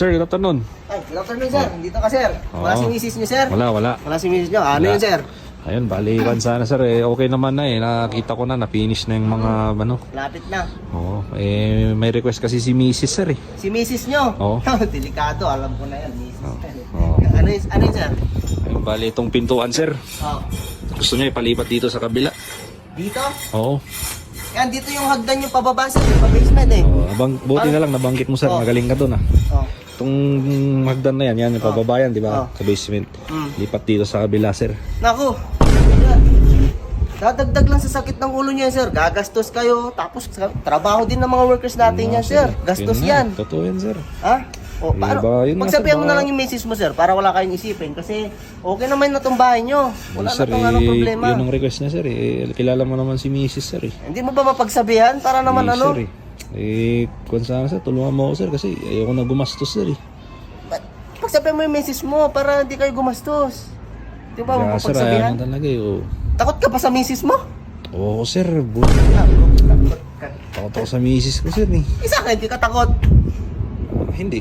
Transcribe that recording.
Sir, good afternoon. Ay, good afternoon, sir. Dito ka, sir. Wala si misis niyo, sir. Wala. Wala si misis niyo. Ano Wala. yun, sir? Ayun, balikan sana sir. Okay naman na Nakita ko na, na-finish na yung mga ano. Lapit na. Oo. May request kasi si Mrs. sir Si misis niyo? Oo. Delikado, alam ko na yan, misis. Oo. Ano yun, sir? Ayun, bali itong pintuan sir. Oh. Gusto niya ipalipat dito sa kabila. Dito? Oo. Yan, dito yung hagdan yung pababa, sir. Yung pa-basement, eh. Buti na lang nabanggit mo sir. Oo. Magaling ka doon ah. Oh. Itong hagdan na yan yung pababayan, di ba? Sa basement. Lipat dito sa kabila sir. Naku. Dadagdag lang sa sakit ng ulo niya, sir. Gagastos kayo. Tapos, trabaho din ng mga workers natin yan, sir. Gastos Yun na. yan. Totoo yan sir. Ha? O, paano? Iba, yun nga, Pagsabihan sir, mo na baka- lang yung misis mo, sir, para wala kayong isipin. Kasi, okay naman na itong bahay nyo. Wala sir, na itong anong problema. Yun ang request niya sir. Kilala mo naman si Mrs. sir Hindi mo ba mapagsabihan para naman Yes, ano? sir kung saan sir, tulungan mo ako sir kasi ayoko na gumastos sir Pagsabihan mo yung misis mo para hindi kayo gumastos. Di ba Kaya sir, mapagsabihan? ayaw na talaga Takot ka pa sa misis mo? Oo sir, Takot ka. takot ako sa misis ko sir Isa ka, hindi ka takot. Hindi.